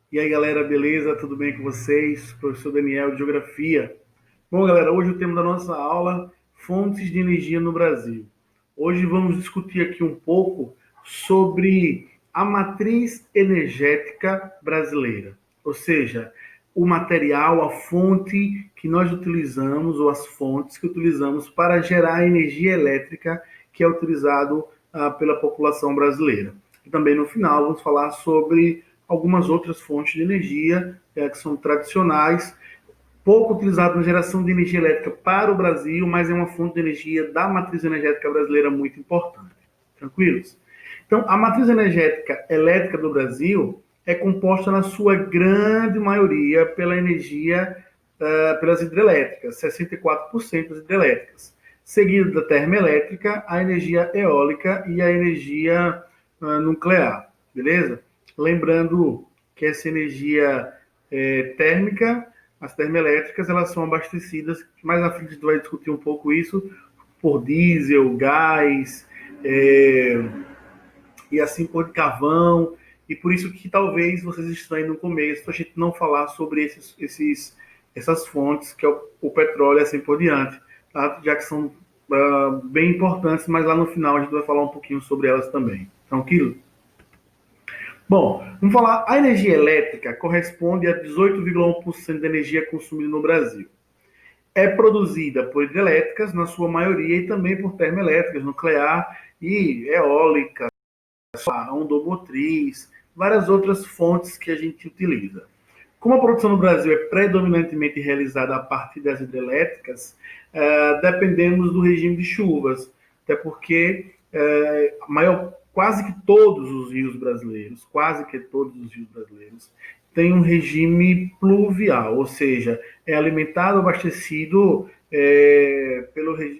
E aí, galera, beleza? Tudo bem com vocês? Professor Daniel de Geografia. Bom, galera, hoje o tema da nossa aula, fontes de energia no Brasil. Hoje vamos discutir aqui um pouco sobre a matriz energética brasileira, ou seja, o material, a fonte que nós utilizamos, ou as fontes que utilizamos para gerar energia elétrica que é utilizado pela população brasileira. E também no final vamos falar sobre algumas outras fontes de energia que são tradicionais, pouco utilizadas na geração de energia elétrica para o Brasil, mas é uma fonte de energia da matriz energética brasileira muito importante. Tranquilos? Então, a matriz energética elétrica do Brasil é composta na sua grande maioria pela energia, pelas hidrelétricas, 64% das hidrelétricas, seguido da termoelétrica, a energia eólica e a energia nuclear, beleza? Lembrando que essa energia térmica, as termoelétricas, elas são abastecidas, mais à frente a gente vai discutir um pouco isso, por diesel, gás, e assim por carvão, e por isso que talvez vocês estranhem no começo a gente não falar sobre essas fontes, que é o petróleo e assim por diante, tá? Já que são bem importantes, mas lá no final a gente vai falar um pouquinho sobre elas também. Tranquilo? Bom, vamos falar. A energia elétrica corresponde a 18,1% da energia consumida no Brasil. É produzida por hidrelétricas, na sua maioria, e também por termoelétricas, nuclear e eólica, ondomotriz, várias outras fontes que a gente utiliza. Como a produção no Brasil é predominantemente realizada a partir das hidrelétricas, dependemos do regime de chuvas, até porque quase que todos os rios brasileiros, têm um regime pluvial, ou seja, é alimentado, abastecido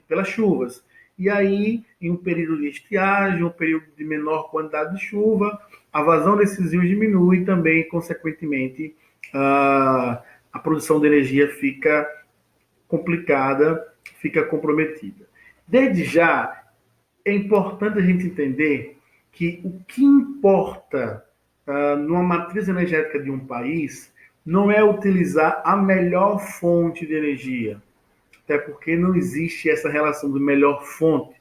pelas chuvas. E aí, em um período de estiagem, um período de menor quantidade de chuva, a vazão desses rios diminui e também, consequentemente, a produção de energia fica complicada, fica comprometida. Desde já, é importante a gente entender que o que importa numa matriz energética de um país não é utilizar a melhor fonte de energia, até porque não existe essa relação de melhor fonte.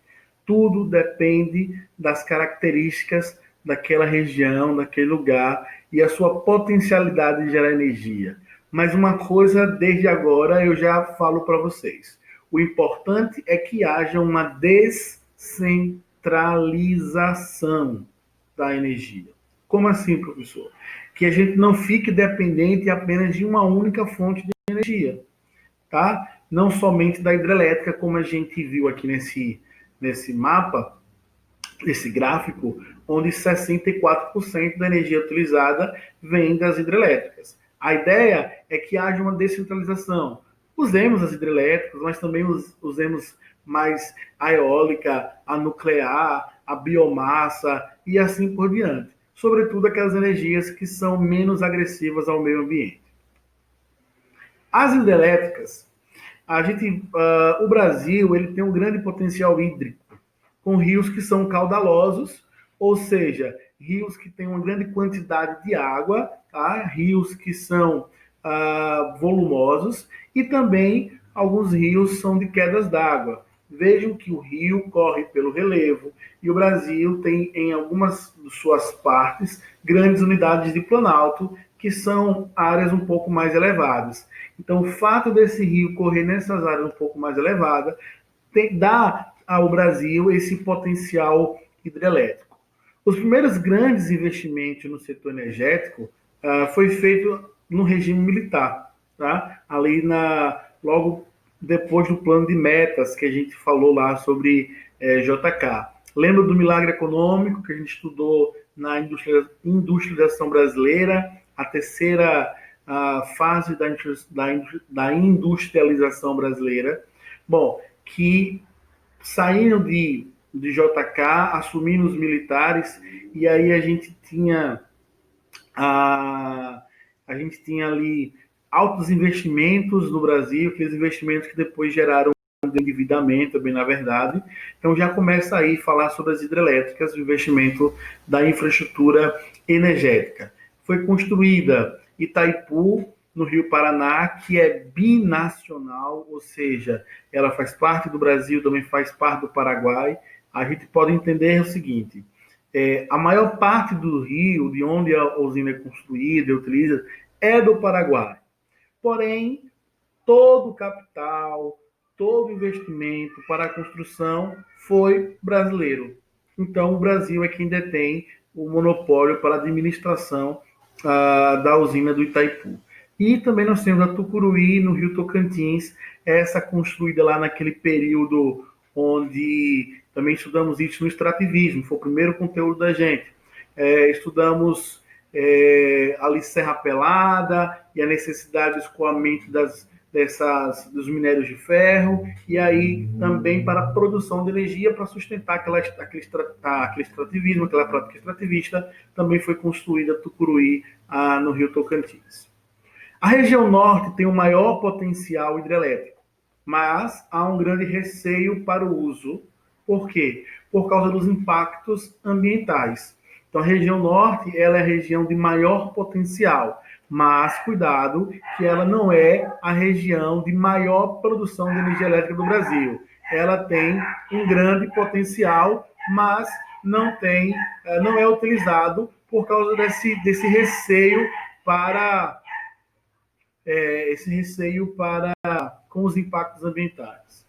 Tudo depende das características daquela região, daquele lugar e a sua potencialidade de gerar energia. Mas uma coisa, desde agora, eu já falo para vocês. O importante é que haja uma descentralização da energia. Como assim, professor? Que a gente não fique dependente apenas de uma única fonte de energia, tá? Não somente da hidrelétrica, como a gente viu aqui nesse mapa, nesse gráfico, onde 64% da energia utilizada vem das hidrelétricas. A ideia é que haja uma descentralização. Usemos as hidrelétricas, mas também usemos mais a eólica, a nuclear, a biomassa e assim por diante. Sobretudo aquelas energias que são menos agressivas ao meio ambiente. As hidrelétricas, o Brasil ele tem um grande potencial hídrico, com rios que são caudalosos, ou seja, rios que têm uma grande quantidade de água, tá? Rios que são volumosos, e também alguns rios são de quedas d'água. Vejam que o rio corre pelo relevo, e o Brasil tem, em algumas de suas partes, grandes unidades de planalto, que são áreas um pouco mais elevadas. Então, o fato desse rio correr nessas áreas um pouco mais elevadas dá ao Brasil esse potencial hidrelétrico. Os primeiros grandes investimentos no setor energético foi feito no regime militar, tá? Ali logo depois do plano de metas que a gente falou lá sobre JK. Lembra do milagre econômico que a gente estudou na industrialização brasileira, a terceira fase da industrialização brasileira? Bom, que saíram de JK, assumindo os militares, e aí a gente tinha ali altos investimentos no Brasil, aqueles investimentos que depois geraram endividamento, bem na verdade. Então já começa aí a falar sobre as hidrelétricas, o investimento da infraestrutura energética. foi construída Itaipu, no Rio Paraná, que é binacional, ou seja, ela faz parte do Brasil, também faz parte do Paraguai. A gente pode entender o seguinte: a maior parte do rio, de onde a usina é construída e utiliza, é do Paraguai. Porém, todo o capital, todo o investimento para a construção foi brasileiro. Então, o Brasil é quem detém o monopólio para a administração da usina do Itaipu. E também nós temos a Tucuruí, no Rio Tocantins, essa construída lá naquele período onde também estudamos isso no extrativismo, foi o primeiro conteúdo da gente. Estudamos ali Serra Pelada e a necessidade de escoamento dos minérios de ferro, e aí também para a produção de energia para sustentar aquele extrativismo, aquela prática extrativista, também foi construída Tucuruí no Rio Tocantins. A região norte tem o maior potencial hidrelétrico, mas há um grande receio para o uso. Por quê? Por causa dos impactos ambientais. Então, a região norte ela é a região de maior potencial, mas cuidado que ela não é a região de maior produção de energia elétrica do Brasil. Ela tem um grande potencial, mas não é utilizado por causa desse receio para com os impactos ambientais.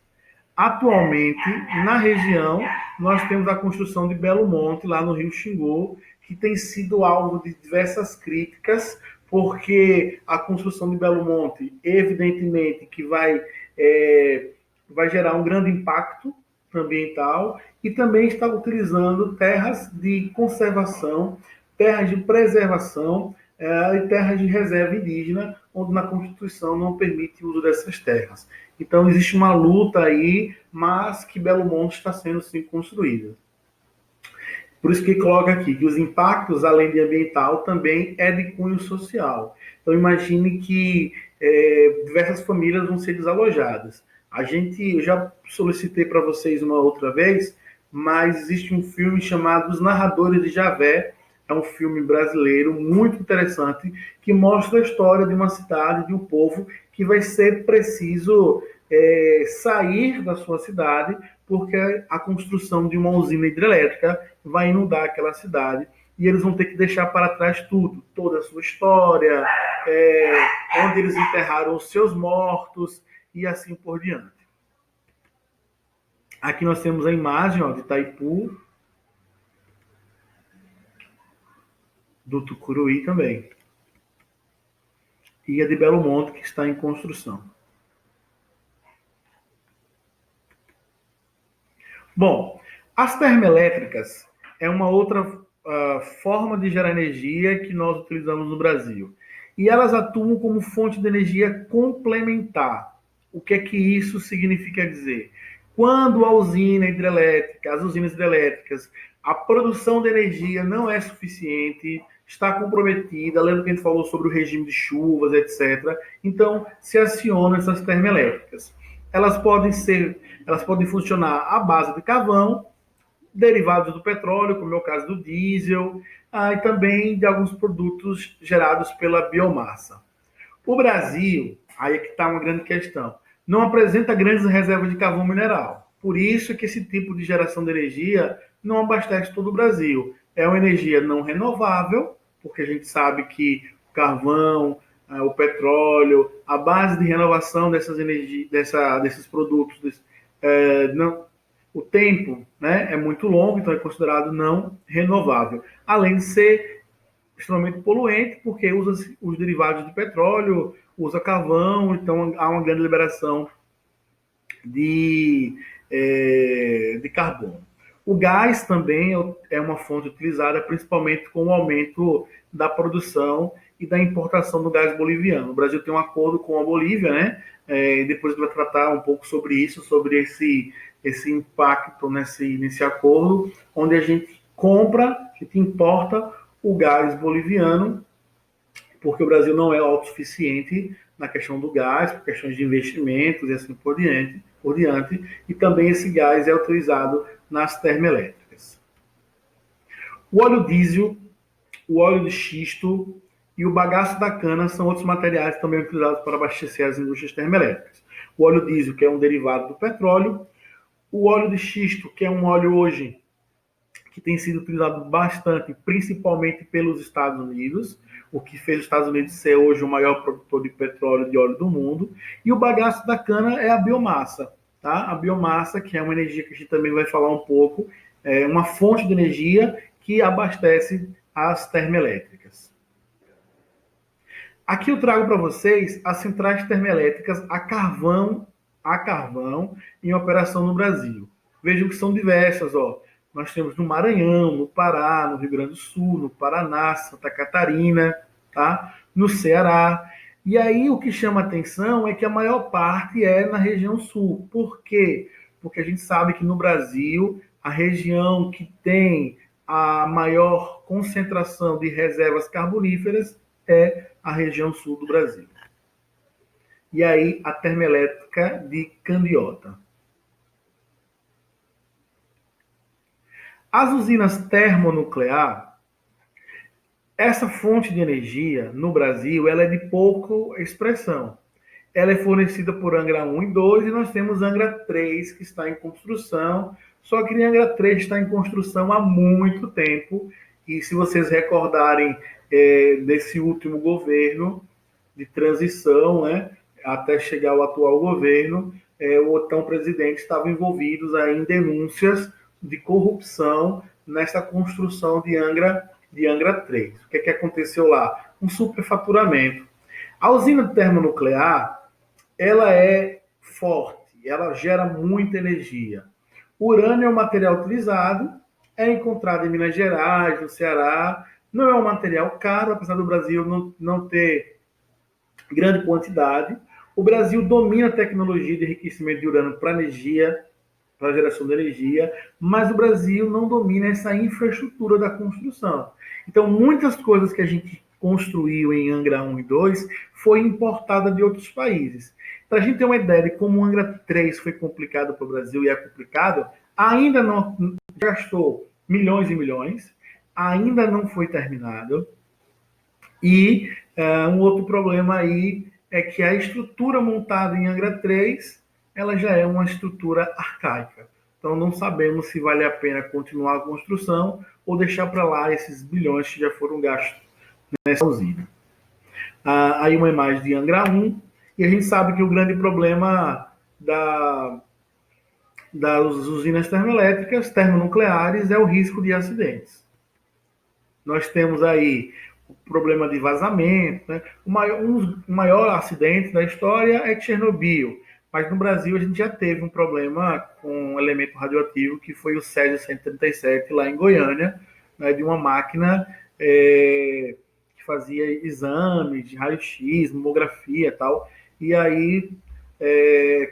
Atualmente, na região, nós temos a construção de Belo Monte, lá no Rio Xingu, que tem sido alvo de diversas críticas, porque a construção de Belo Monte, evidentemente, que vai gerar um grande impacto ambiental e também está utilizando terras de conservação, terras de preservação e terras de reserva indígena, onde na Constituição não permite o uso dessas terras. Então existe uma luta aí, mas que Belo Monte está sendo sim construída. Por isso que coloca aqui que os impactos, além de ambiental, também é de cunho social. Então imagine que diversas famílias vão ser desalojadas. Eu já solicitei para vocês uma outra vez, mas existe um filme chamado Os Narradores de Javé. É um filme brasileiro muito interessante que mostra a história de uma cidade, de um povo que vai ser preciso sair da sua cidade porque a construção de uma usina hidrelétrica vai inundar aquela cidade e eles vão ter que deixar para trás tudo, toda a sua história, onde eles enterraram os seus mortos e assim por diante. Aqui nós temos a imagem de Itaipu, do Tucuruí também. E a de Belo Monte, que está em construção. Bom, as termoelétricas é uma outra forma de gerar energia que nós utilizamos no Brasil. E elas atuam como fonte de energia complementar. O que é que isso significa dizer? Quando a usina hidrelétrica, as usinas hidrelétricas, a produção de energia não é suficiente, está comprometida, lembra que a gente falou sobre o regime de chuvas, etc. Então, se acionam essas termoelétricas. Elas podem funcionar à base de carvão, derivados do petróleo, como é o caso do diesel, e também de alguns produtos gerados pela biomassa. O Brasil, aí é que está uma grande questão, não apresenta grandes reservas de carvão mineral. Por isso que esse tipo de geração de energia não abastece todo o Brasil. É uma energia não renovável, porque a gente sabe que o carvão, o petróleo, a base de renovação dessas energias, desses produtos, o tempo é muito longo, então é considerado não renovável. Além de ser extremamente poluente, porque usa os derivados de petróleo, usa carvão, então há uma grande liberação de carbono. O gás também é uma fonte utilizada principalmente com o aumento da produção e da importação do gás boliviano. O Brasil tem um acordo com a Bolívia, né? Depois vai tratar um pouco sobre isso, sobre esse impacto nesse acordo, onde a gente importa o gás boliviano, porque o Brasil não é autossuficiente na questão do gás, por questões de investimentos e assim por diante, e também esse gás é utilizado nas termoelétricas. O óleo diesel, o óleo de xisto e o bagaço da cana são outros materiais também utilizados para abastecer as indústrias termoelétricas. O óleo diesel, que é um derivado do petróleo, o óleo de xisto, que é um óleo hoje que tem sido utilizado bastante, principalmente pelos Estados Unidos, o que fez os Estados Unidos ser hoje o maior produtor de petróleo e de óleo do mundo, e o bagaço da cana é a biomassa, tá? A biomassa, que é uma energia que a gente também vai falar um pouco, é uma fonte de energia que abastece as termoelétricas. Aqui eu trago para vocês as centrais termoelétricas a carvão em operação no Brasil. Vejam que são diversas, ó. Nós temos no Maranhão, no Pará, no Rio Grande do Sul, no Paraná, Santa Catarina, tá? No Ceará. E aí o que chama atenção é que a maior parte é na região sul. Por quê? Porque a gente sabe que no Brasil, a região que tem a maior concentração de reservas carboníferas é a região sul do Brasil. E aí a termoelétrica de Candiota. As usinas termonucleares, essa fonte de energia no Brasil, ela é de pouca expressão. Ela é fornecida por Angra 1 e 2 e nós temos Angra 3 que está em construção, só que Angra 3 está em construção há muito tempo e se vocês recordarem desse último governo de transição, né, até chegar ao atual governo, o então presidente estava envolvido aí em denúncias de corrupção nessa construção de Angra 3. O que aconteceu lá? Um superfaturamento. A usina termonuclear, ela é forte, ela gera muita energia. O urânio é um material utilizado, é encontrado em Minas Gerais, no Ceará, não é um material caro, apesar do Brasil não ter grande quantidade. O Brasil domina a tecnologia de enriquecimento de urânio para energia, para geração de energia, mas o Brasil não domina essa infraestrutura da construção. Então, muitas coisas que a gente construiu em Angra 1 e 2 foi importada de outros países. Para a gente ter uma ideia de como o Angra 3 foi complicado para o Brasil e é complicado, ainda não gastou milhões e milhões, ainda não foi terminado. E um outro problema aí é que a estrutura montada em Angra 3 ela já é uma estrutura arcaica. Então não sabemos se vale a pena continuar a construção ou deixar para lá esses bilhões que já foram gastos nessa usina. Aí uma imagem de Angra 1, e a gente sabe que o grande problema das usinas termoelétricas, termonucleares, é o risco de acidentes. Nós temos aí o problema de vazamento, né? O maior acidente da história é Chernobyl, mas no Brasil a gente já teve um problema com um elemento radioativo que foi o Césio 137 lá em Goiânia, né, de uma máquina que fazia exames de raio-x, mamografia e tal, e aí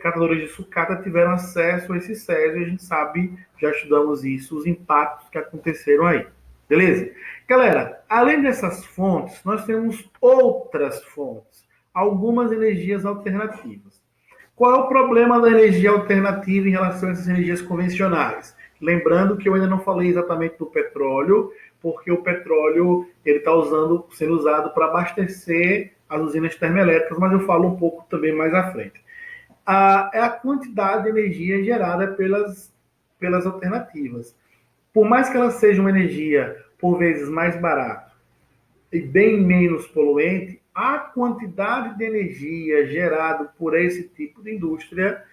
catadores de sucata tiveram acesso a esse Césio e a gente sabe, já estudamos isso, os impactos que aconteceram aí. Beleza? Galera, além dessas fontes, nós temos outras fontes, algumas energias alternativas. Qual é o problema da energia alternativa em relação a essas energias convencionais? Lembrando que eu ainda não falei exatamente do petróleo, porque o petróleo ele está sendo usado para abastecer as usinas termoelétricas, mas eu falo um pouco também mais à frente. É a quantidade de energia gerada pelas alternativas. Por mais que ela seja uma energia, por vezes, mais barata e bem menos poluente, a quantidade de energia gerada por esse tipo de indústria,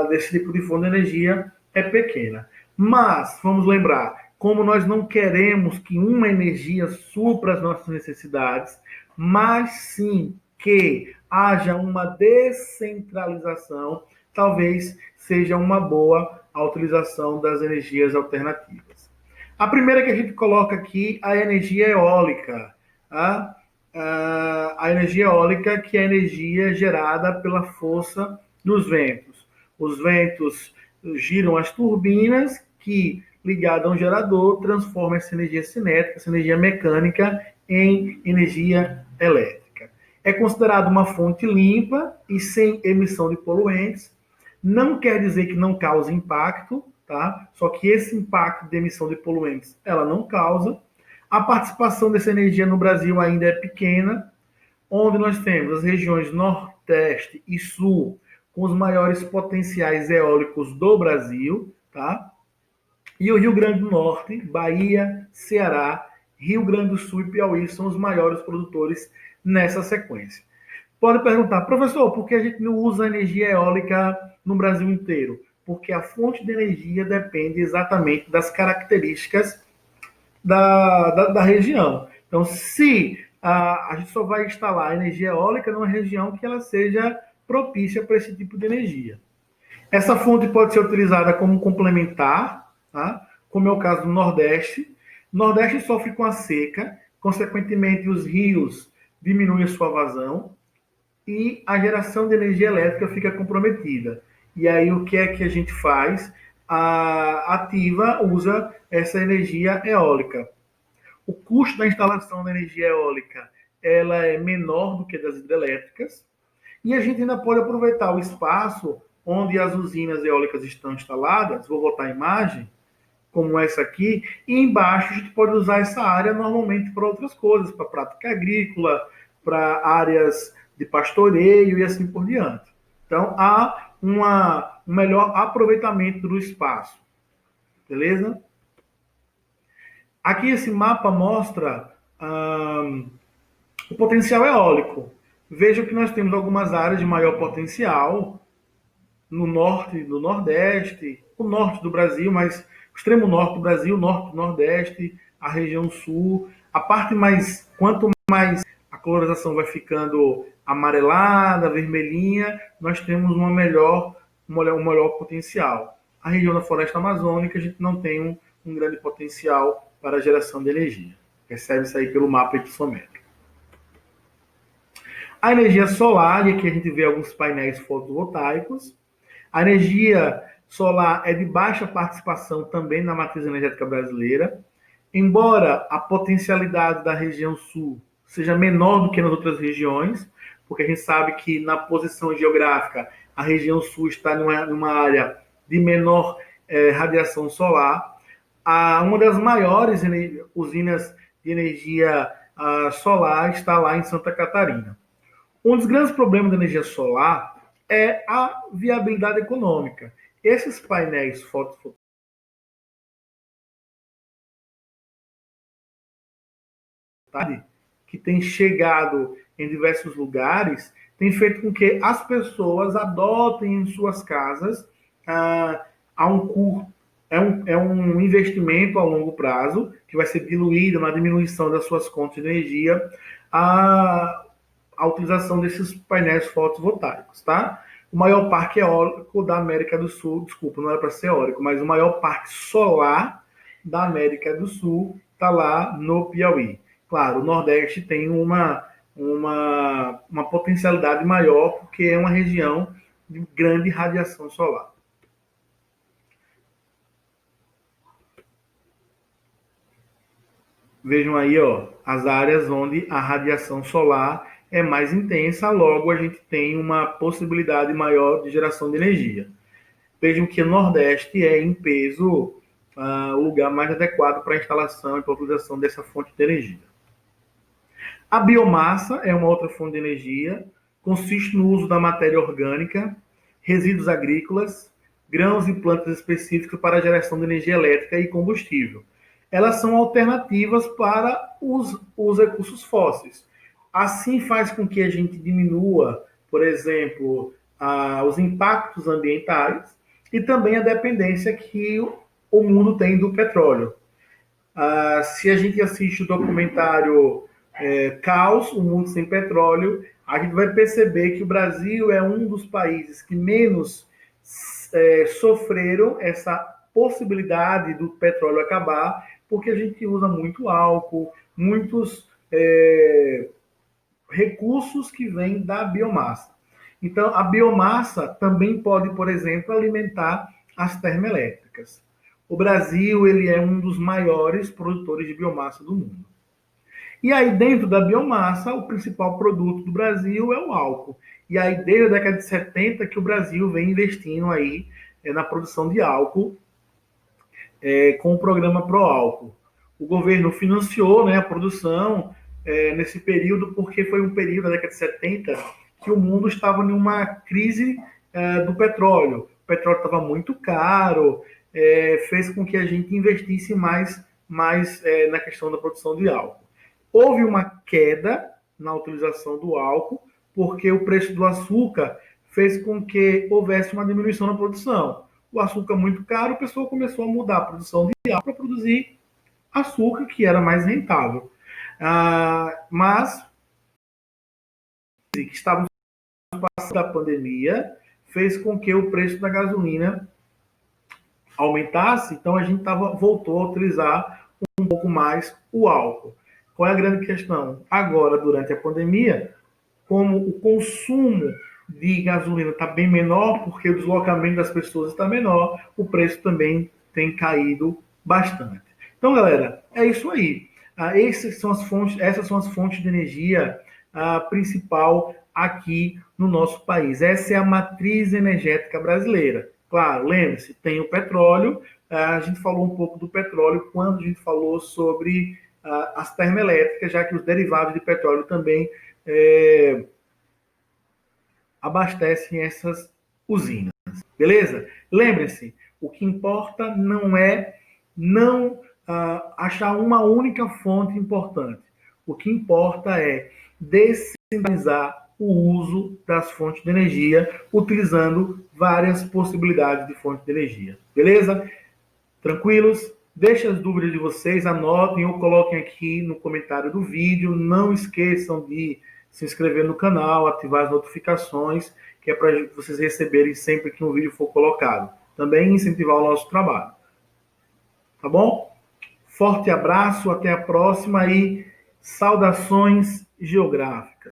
desse tipo de fonte de energia, é pequena. Mas, vamos lembrar, como nós não queremos que uma energia supra as nossas necessidades, mas sim que haja uma descentralização, talvez seja uma boa a utilização das energias alternativas. A primeira que a gente coloca aqui, a energia eólica. A energia eólica, que é a energia gerada pela força dos ventos. Os ventos giram as turbinas, que, ligada a um gerador, transforma essa energia cinética, essa energia mecânica, em energia elétrica. É considerada uma fonte limpa e sem emissão de poluentes. Não quer dizer que não cause impacto, tá? Só que esse impacto de emissão de poluentes, ela não causa. A participação dessa energia no Brasil ainda é pequena, onde nós temos as regiões Nordeste e Sul com os maiores potenciais eólicos do Brasil, tá? E o Rio Grande do Norte, Bahia, Ceará, Rio Grande do Sul e Piauí são os maiores produtores nessa sequência. Pode perguntar, professor, por que a gente não usa energia eólica no Brasil inteiro? Porque a fonte de energia depende exatamente das características da região. Então, se a gente só vai instalar energia eólica numa região que ela seja propícia para esse tipo de energia. Essa fonte pode ser utilizada como complementar, tá? Como é o caso do Nordeste. O Nordeste sofre com a seca, consequentemente, os rios diminuem a sua vazão e a geração de energia elétrica fica comprometida. E aí, o que é que a gente faz? A Ativa usa essa energia eólica. O custo da instalação da energia eólica ela é menor do que das hidrelétricas e a gente ainda pode aproveitar o espaço onde as usinas eólicas estão instaladas. Vou botar a imagem, como essa aqui, e embaixo a gente pode usar essa área normalmente para outras coisas, para prática agrícola, para áreas de pastoreio e assim por diante. Então, há um melhor aproveitamento do espaço. Beleza? Aqui esse mapa mostra o potencial eólico. Veja que nós temos algumas áreas de maior potencial no norte, no nordeste, o norte do Brasil, mas o extremo norte do Brasil, o norte do nordeste, a região sul. A parte mais, quanto mais a colorização vai ficando amarelada, vermelhinha, nós temos um melhor potencial. A região da floresta amazônica, a gente não tem um grande potencial para a geração de energia. Percebe-se aí pelo mapa hipsométrico. A energia solar, e aqui a gente vê alguns painéis fotovoltaicos. A energia solar é de baixa participação também na matriz energética brasileira. Embora a potencialidade da região sul seja menor do que nas outras regiões, porque a gente sabe que na posição geográfica a região sul está numa área de menor radiação solar. Uma das maiores usinas de energia solar está lá em Santa Catarina. Um dos grandes problemas da energia solar é a viabilidade econômica. Esses painéis fotovoltaicos que têm chegado em diversos lugares têm feito com que as pessoas adotem em suas casas é um investimento a longo prazo que vai ser diluído na diminuição das suas contas de energia a utilização desses painéis fotovoltaicos, tá? O maior parque eólico da América do Sul, desculpa, não era para ser eólico, mas o maior parque solar da América do Sul está lá no Piauí. Claro, o Nordeste tem uma potencialidade maior, porque é uma região de grande radiação solar. Vejam aí, ó, as áreas onde a radiação solar é mais intensa, logo a gente tem uma possibilidade maior de geração de energia. Vejam que o Nordeste é, em peso, o lugar mais adequado para a instalação e para a utilização dessa fonte de energia. A biomassa é uma outra fonte de energia, consiste no uso da matéria orgânica, resíduos agrícolas, grãos e plantas específicas para a geração de energia elétrica e combustível. Elas são alternativas para os recursos fósseis. Assim faz com que a gente diminua, por exemplo, os impactos ambientais e também a dependência que o mundo tem do petróleo. Se a gente assiste o documentário Caos, o Mundo Sem Petróleo, a gente vai perceber que o Brasil é um dos países que menos sofreram essa possibilidade do petróleo acabar, porque a gente usa muito álcool, muitos recursos que vêm da biomassa. Então, a biomassa também pode, por exemplo, alimentar as termoelétricas. O Brasil ele é um dos maiores produtores de biomassa do mundo. E aí, dentro da biomassa, o principal produto do Brasil é o álcool. E aí, desde a década de 70, que o Brasil vem investindo aí na produção de álcool com o programa Pro Álcool. O governo financiou, né, a produção nesse período, porque foi um período da década de 70 que o mundo estava em uma crise do petróleo. O petróleo estava muito caro, fez com que a gente investisse mais na questão da produção de álcool. Houve uma queda na utilização do álcool, porque o preço do açúcar fez com que houvesse uma diminuição na produção. O açúcar muito caro, o pessoal começou a mudar a produção de álcool para produzir açúcar, que era mais rentável. Mas, que estavam passando da pandemia, fez com que o preço da gasolina aumentasse, então a gente voltou a utilizar um pouco mais o álcool. Qual é a grande questão? Agora, durante a pandemia, como o consumo de gasolina está bem menor, porque o deslocamento das pessoas está menor, o preço também tem caído bastante. Então, galera, é isso aí. Essas são as fontes de energia principal aqui no nosso país. Essa é a matriz energética brasileira. Claro, lembre-se, tem o petróleo. A gente falou um pouco do petróleo quando a gente falou sobre as termoelétricas, já que os derivados de petróleo também abastecem essas usinas. Beleza? Lembre-se, o que importa não é não achar uma única fonte importante. O que importa é descentralizar o uso das fontes de energia, utilizando várias possibilidades de fonte de energia. Beleza? Tranquilos? Deixem as dúvidas de vocês, anotem ou coloquem aqui no comentário do vídeo. Não esqueçam de se inscrever no canal, ativar as notificações, que é para vocês receberem sempre que um vídeo for colocado. Também incentivar o nosso trabalho. Tá bom? Forte abraço, até a próxima e saudações geográficas.